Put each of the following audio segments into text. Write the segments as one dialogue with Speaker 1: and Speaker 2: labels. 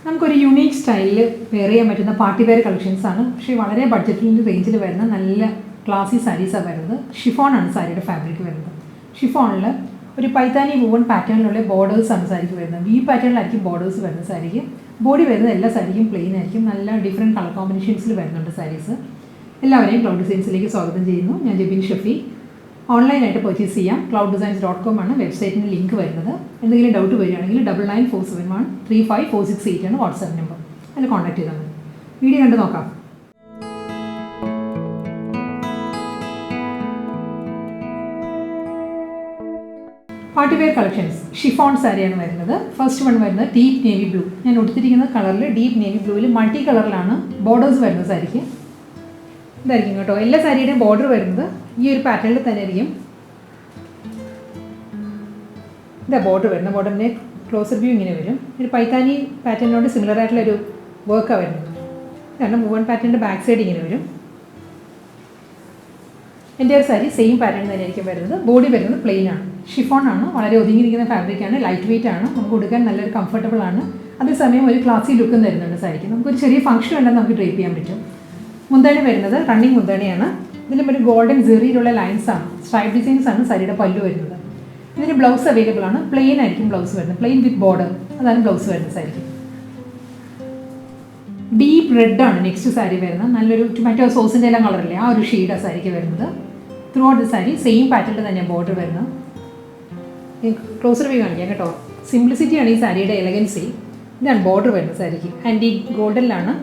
Speaker 1: നമുക്കൊരു യൂണീക്ക് സ്റ്റൈലിൽ വെയർ ചെയ്യാൻ പറ്റുന്ന പാർട്ടി വെയർ കളക്ഷൻസാണ്. പക്ഷേ വളരെ ബഡ്ജറ്റിൻ്റെ റേഞ്ചിൽ വരുന്ന നല്ല ക്ലാസി സാരീസാണ് വരുന്നത്. ഷിഫോണാണ് സാരിയുടെ ഫാബ്രിക് വരുന്നത്. ഷിഫോണിൽ ഒരു പൈത്താനി വൂവൺ പാറ്റേണിലുള്ള ബോർഡേഴ്സാണ് സാരിക്ക് വരുന്നത്. വി പാറ്റേണിലായിരിക്കും ബോർഡേഴ്സ് വരുന്ന സാരിക്ക്. ബോഡി വരുന്നത് എല്ലാ സാരിക്കും പ്ലെയിൻ ആയിരിക്കും. നല്ല ഡിഫറെൻറ്റ് കളർ കോമ്പിനേഷൻസിൽ വരുന്നുണ്ട് സാരീസ്. എല്ലാവരെയും ക്ലൗഡ് ഡിസൈൻസിലേക്ക് സ്വാഗതം ചെയ്യുന്നു. ഞാൻ ജെബിൻ ഷഫി. ഓൺലൈനായിട്ട് പർച്ചേസ് ചെയ്യാം. clouddesigns.com ആണ് വെബ്സൈറ്റിൻ്റെ ലിങ്ക് വരുന്നത്. എന്തെങ്കിലും ഡൗട്ട് വരികയാണെങ്കിൽ 9947135468 ആണ് വാട്സാപ്പ് നമ്പർ. അതിൽ കോൺടാക്ട് ചെയ്താൽ മതി. വീഡിയോ കണ്ട് നോക്കാം. പാർട്ടി വെയർ കളക്ഷൻസ് ഷിഫോൺ സാരിയാണ് വരുന്നത്. ഫസ്റ്റ് വൺ വരുന്നത് ഡീപ്പ് നേവി ബ്ലൂ. ഞാൻ കൊടുത്തിരിക്കുന്ന കളറിൽ ഡീപ്പ് നേവി ബ്ലൂവിൽ മൾട്ടി കളറിലാണ് ബോർഡേഴ്സ് വരുന്നത് സാരിക്ക്. ഇതായിരിക്കും കേട്ടോ. എല്ലാ സാരിയുടെയും ബോർഡർ വരുന്നത് ഈ ഒരു പാറ്റേണിൽ തന്നെ ആയിരിക്കും. ഇതാ ബോർഡർ വരുന്നത്. ബോർഡറിൻ്റെ ക്ലോസർ വ്യൂ ഇങ്ങനെ വരും. ഒരു പൈത്താനി പാറ്റേണിനോട് സിമിലർ ആയിട്ടുള്ളൊരു വർക്കാണ് വരുന്നത്. കാരണം മൂവൺ പാറ്റേണിൻ്റെ ബാക്ക് സൈഡ് ഇങ്ങനെ വരും. എൻ്റെ ഒരു സാരി സെയിം പാറ്റേൺ തന്നെയായിരിക്കും വരുന്നത്. ബോഡി വരുന്നത് പ്ലെയിൻ ആണ്. ഷിഫോൺ ആണ്. വളരെ ഒതുങ്ങിയിരിക്കുന്ന ഫാബ്രിക്കാണ്. ലൈറ്റ് വെയിറ്റ് ആണ്. നമുക്ക് ഉടുക്കാൻ നല്ലൊരു കംഫർട്ടബിൾ ആണ്. അതേസമയം ഒരു ക്ലാസി ലുക്കും തരുന്നുണ്ട് സാരിക്ക്. നമുക്കൊരു ചെറിയ ഫംഗ്ഷൻ ഉണ്ടെങ്കിൽ നമുക്ക് ഡ്രേപ്പ് ചെയ്യാൻ പറ്റും. മുന്താണി വരുന്നത് റണ്ണിങ് മുന്താണിയാണ്. ഇതിലും ഒരു ഗോൾഡൻ ജെറിയിലുള്ള ലൈൻസാണ്, സ്ട്രൈപ്പ് ഡിസൈൻസ് ആണ് സാരിയുടെ പല്ലു വരുന്നത്. ഇതിന് ബ്ലൗസ് അവൈലബിൾ ആണ്. പ്ലെയിൻ ആയിരിക്കും ബ്ലൗസ് വരുന്നത്. പ്ലെയിൻ വിത്ത് ബോർഡർ, അതാണ് ബ്ലൗസ് വരുന്നത് സാരിക്ക്. ഡീപ്പ് റെഡ് ആണ് നെക്സ്റ്റ് സാരി വരുന്നത്. നല്ലൊരു ടൊമാറ്റോ സോസിൻ്റെ എല്ലാം കളറില്ലേ, ആ ഒരു ഷെയ്ഡാണ് സാരിക്ക് വരുന്നത്. Through out the sari same പാറ്റേണിൽ തന്നെയാണ് ബോർഡർ വരുന്നത്. ക്ലോസർ വ്യൂ കാണിക്കാം കേട്ടോ. സിംപ്ലിസിറ്റിയാണ് ഈ സാരിയുടെ എലഗൻസി. ഇതാണ് ബോർഡർ വരുന്നത് സാരിക്ക്. ആൻഡ് ഈ ഗോൾഡനിലാണ്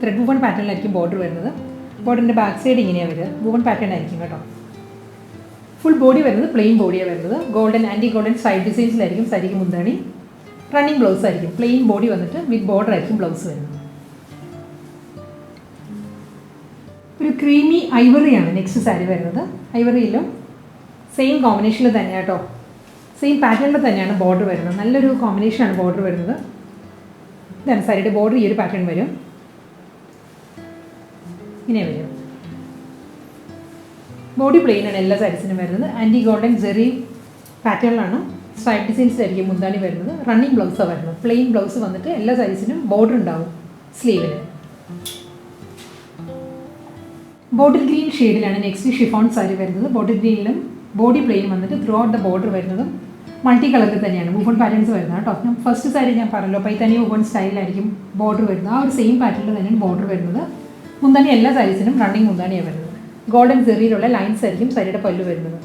Speaker 1: ത്രെഡ് വൂവൺ പാറ്റേണിലായിരിക്കും ബോർഡർ വരുന്നത്. ബോർഡറിൻ്റെ ബാക്ക് സൈഡ് ഇങ്ങനെയാണ് വരിക. വൂവൺ പാറ്റേൺ ആയിരിക്കും കേട്ടോ. ഫുൾ ബോഡി വരുന്നത് പ്ലെയിൻ ബോഡിയാണ് വരുന്നത്. ഗോൾഡൻ ആൻറ്റി ഗോൾഡൻ സൈഡ് ഡിസൈൻസിലായിരിക്കും സാരിക്ക് മുന്താണി. റണ്ണിങ് ബ്ലൗസ് ആയിരിക്കും. പ്ലെയിൻ ബോഡി വന്നിട്ട് വിത്ത് ബോർഡർ ആയിരിക്കും ബ്ലൗസ് വരുന്നത്. ഒരു ക്രീമി ഐവറിയാണ് നെക്സ്റ്റ് സാരി വരുന്നത്. ഐവറിയിലും സെയിം കോമ്പിനേഷനിൽ തന്നെയാണ് കേട്ടോ. സെയിം പാറ്റേണിൽ തന്നെയാണ് ബോർഡർ വരുന്നത്. നല്ലൊരു കോമ്പിനേഷനാണ് ബോർഡർ വരുന്നത്. ഇതാണ് സാരിയുടെ ബോർഡർ. ഈ ഒരു പാറ്റേൺ വരും. ഇങ്ങനെ വരും. ബോഡി പ്ലെയിൻ ആണ് എല്ലാ സാരീസിനും വരുന്നത്. ആൻറ്റി ഗോൾഡൻ ജെറി പാറ്റേണിലാണ് സ്ട്രൈപ്പ് ഡിസൈൻസിലായിരിക്കും മുന്താണി വരുന്നത്. റണ്ണിങ് ബ്ലൗസാണ് വരുന്നത്. പ്ലെയിൻ ബ്ലൗസ് വന്നിട്ട് എല്ലാ സാരീസിനും ബോർഡർ ഉണ്ടാവും സ്ലീവിന്. ബോട്ടിൽ ഗ്രീൻ ഷെയ്ഡിലാണ് നെക്സ്റ്റ് ഷിഫോൺ സാരി വരുന്നത്. ബോട്ടിൽ ഗ്രീനിലും ബോഡി പ്ലെയിൻ വന്നിട്ട് ത്രൂ ഔട്ട് ദ ബോർഡർ വരുന്നതും മൾട്ടി കളറിൽ തന്നെയാണ് വൂവൺ പാറ്റേൺസ് വരുന്നത് കേട്ടോ. ഞാൻ ഫസ്റ്റ് സാരി ഞാൻ പറഞ്ഞല്ലോ പൈത്താനി വൂവൺ സ്റ്റൈലിലായിരിക്കും ബോർഡർ വരുന്നത്. ആ ഒരു സെയിം പാറ്റേണിൽ തന്നെയാണ് ബോർഡർ വരുന്നത്. മുന്താണി എല്ലാ സാരീസിനും റണ്ണിങ് മുന്താണിയാണ് വരുന്നത്. ഗോൾഡൻ ജെറിയിലുള്ള ലൈൻസ് ആയിരിക്കും സാരിയുടെ പല്ലു വരുന്നത്.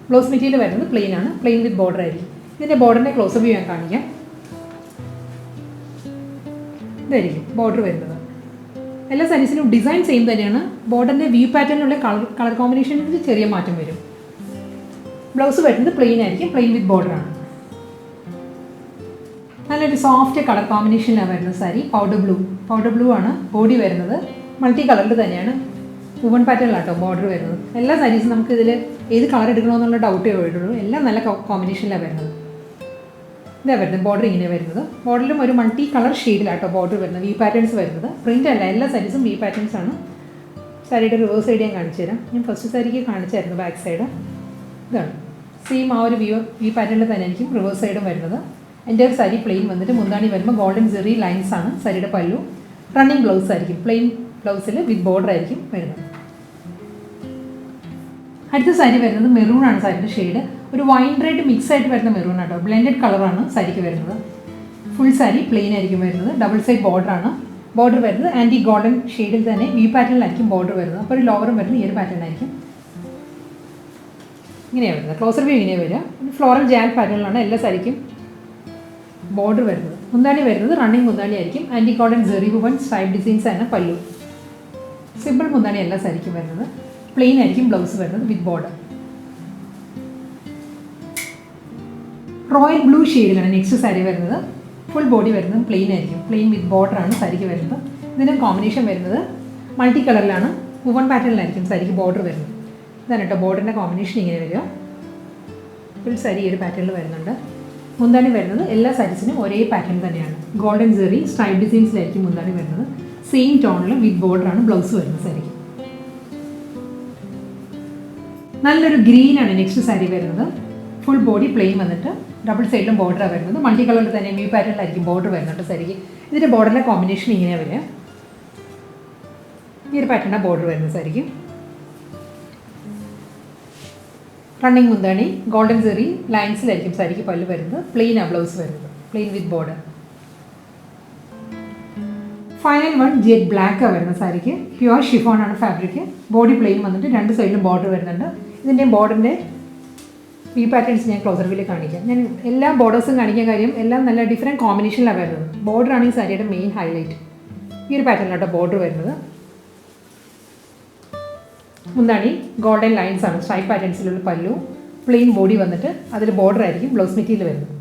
Speaker 1: ബ്ലൗസ് മെറ്റീരിയൽ വരുന്നത് പ്ലെയിൻ ആണ്. പ്ലെയിൻ വിത്ത് ബോർഡർ ആയിരിക്കും. ഇതിൻ്റെ ബോർഡറിൻ്റെ ക്ലോസ് വ്യൂ ഞാൻ കാണിക്കാം. ഇതായിരിക്കും ബോർഡർ വരുന്നത്. എല്ലാ സാരീസിനും ഡിസൈൻ സെയിം തന്നെയാണ്. ബോർഡറിൻ്റെ വ്യൂ പാറ്റേണിലുള്ള കളർ കോമ്പിനേഷനിൽ ചെറിയ മാറ്റം വരും. ബ്ലൗസ് വരുന്നത് പ്ലെയിൻ ആയിരിക്കും. Plane with ബോർഡറാണ്. നല്ലൊരു സോഫ്റ്റ് കളർ കോമ്പിനേഷനിലാണ് വരുന്നത് സാരി. പൗഡർ ബ്ലൂ ആണ് ബോഡി വരുന്നത്. മൾട്ടി കളറിൽ തന്നെയാണ് വൂവൺ പാറ്റേണിലാട്ടോ ബോർഡർ വരുന്നത്. എല്ലാ സാരീസും നമുക്ക് ഇതിൽ ഏത് കളർ എടുക്കണമെന്നുള്ള ഡൗട്ടേ ഉള്ളൂ. എല്ലാം നല്ല കോമ്പിനേഷനിലാണ് വരുന്നത്. ഇതാ വരുന്നത് ബോർഡർ ഇങ്ങനെ വരുന്നത്. ബോർഡറിലും ഒരു മൾട്ടി കളർ ഷെയ്ഡിലാട്ടോ ബോർഡർ വരുന്നത്. വി പാറ്റേൺസ് വരുന്നത്. പ്രിൻ്റ് അല്ല, എല്ലാ സാരീസും വി പാറ്റേൺസ് ആണ്. സാരിയുടെ റിവേഴ്സ് സൈഡ് ഞാൻ കാണിച്ചു തരാം. ഞാൻ ഫസ്റ്റ് സാരിക്ക് കാണിച്ചായിരുന്നു ബാക്ക് സൈഡ്. ഇതാണ് സെയിം ആ ഒരു വി പാറ്റേണിൽ തന്നെ ആയിരിക്കും റിവേഴ്സ് സൈഡും വരുന്നത്. എൻ്റെ ഒരു സാരി പ്ലെയിൻ വന്നിട്ട് മുന്താണി വരുമ്പോൾ ഗോൾഡൻ ജെറി ലൈൻസ് ആണ് സാരിയുടെ പല്ലു. റണ്ണിങ് ബ്ലൗസ് ആയിരിക്കും. പ്ലെയിൻ ബ്ലൗസിൽ വിത്ത് ബോർഡർ ആയിരിക്കും വരുന്നത്. അടുത്ത സാരി വരുന്നത് മെറൂൺ ആണ് സാരിയുടെ ഷെയ്ഡ്. ഒരു വൈൻ റെഡ് മിക്സ് ആയിട്ട് വരുന്ന മെറൂൺ ആട്ടോ. ബ്ലെൻഡഡ് കളറാണ് സാരിക്ക് വരുന്നത്. ഫുൾ സാരി പ്ലെയിൻ ആയിരിക്കും വരുന്നത്. ഡബിൾ സൈഡ് ബോർഡറാണ്. ബോർഡർ വരുന്നത് ആൻറ്റി ഗോൾഡൻ ഷെയ്ഡിൽ തന്നെ വി പാറ്റേണിലായിരിക്കും ബോർഡർ വരുന്നത്. അപ്പോൾ ഒരു ലോവറും വരുന്നത് ഈ ഒരു പാറ്റേൺ ആയിരിക്കും. ഇങ്ങനെയാണ് വരുന്നത്. ക്ലോസർ വ്യൂ ഇങ്ങനെ വരിക. ഫ്ലോറൽ ജാൽ പാറ്റേണിലാണ് എല്ലാ സാരിക്കും ബോർഡർ വരുന്നത്. മുന്താണി വരുന്നത് റണ്ണിങ് മുന്താണി ആയിരിക്കും. Anti golden Jerry woven stripe designs ആണ് പല്ലു. സിമ്പിൾ മുന്താണി എല്ലാ സാരിക്കും വരുന്നത്. പ്ലെയിൻ ആയിരിക്കും ബ്ലൗസ് വരുന്നത് വിത്ത് ബോർഡർ. റോയൽ ബ്ലൂ ഷെയ്ഡിലാണ് നെക്സ്റ്റ് സാരി വരുന്നത്. ഫുൾ ബോഡി വരുന്നത് പ്ലെയിൻ ആയിരിക്കും. പ്ലെയിൻ വിത്ത് ബോർഡറാണ് സാരിക്ക് വരുന്നത്. ഇതിന് കോമ്പിനേഷൻ വരുന്നത് മൾട്ടി കളറിലാണ്. വൂവൺ പാറ്റേണിലായിരിക്കും സാരിക്ക് ബോർഡർ വരുന്നത്. ഇതാണ് കേട്ടോ ബോർഡറിൻ്റെ കോമ്പിനേഷൻ ഇങ്ങനെ വരിക. ഫുൾ സാരി ഈ ഒരു പാറ്റേണിൽ വരുന്നുണ്ട്. മുന്താണി വരുന്നത് എല്ലാ സാരീസിനും ഒരേ പാറ്റേൺ തന്നെയാണ്. ഗോൾഡൻ ജെറി സ്ട്രൈപ്പ് ഡിസൈൻസിലായിരിക്കും മുന്താണി വരുന്നത്. സെയിം ടോണിൽ വിത്ത് ബോർഡറാണ് ബ്ലൗസ് വരുന്നത് സാരിക്ക്. നല്ലൊരു ഗ്രീനാണ് നെക്സ്റ്റ് സാരി വരുന്നത്. ഫുൾ ബോഡി പ്ലെയിൻ വന്നിട്ട് ഡബിൾ സൈഡിലും ബോർഡറാണ് വരുന്നത്. മൾട്ടി കളറിൽ തന്നെ മ്യൂ പാറ്റേണിലായിരിക്കും ബോർഡർ വരുന്നുണ്ട് സാരിക്ക്. ഇതിൻ്റെ ബോർഡറിൻ്റെ കോമ്പിനേഷൻ ഇങ്ങനെ വരിക. ഈ ഒരു പാറ്റേണിൻ്റെ ബോർഡർ വരുന്ന സാരിക്ക്. റണ്ണിങ് മുന്താണി ഗോൾഡൻ സെറി ലൈൻസിലായിരിക്കും സാരിക്ക് പല്ല് വരുന്നത്. പ്ലെയിൻ ആ ബ്ലൗസ് വരുന്നത്, plain with border. Final one jet ബ്ലാക്കാണ് വരുന്ന സാരിക്ക്. പ്യുവർ ഷിഫോൺ ആണ് ഫാബ്രിക്. ബോഡി പ്ലെയിൻ വന്നിട്ട് രണ്ട് സൈഡിലും ബോർഡർ വരുന്നുണ്ട്. ഇതിൻ്റെ ബോർഡറിൻ്റെ ഈ പാറ്റേൺസ് ഞാൻ ക്ലോസർ വ്യൂവിൽ കാണിക്കാം. ഞാൻ എല്ലാ ബോർഡേഴ്സും കാണിക്കാൻ കാര്യം എല്ലാം നല്ല ഡിഫറെൻറ്റ് കോമ്പിനേഷനിലാണ് വരുന്നത്. ബോർഡറാണ് ഈ സാരിയുടെ മെയിൻ ഹൈലൈറ്റ്. ഈ ഒരു പാറ്റേണിലാട്ടോ ബോർഡർ വരുന്നത്. മുന്താണി ഗോൾഡൻ ലൈൻസ് ആണ്, സ്ട്രൈപ്പ് പാറ്റേൺസിലുള്ള പല്ലു. പ്ലെയിൻ ബോഡി വന്നിട്ട് അതിൽ ബോർഡർ ആയിരിക്കും ബ്ലൗസ് മെറ്റീരിയൽ വരുന്നത്.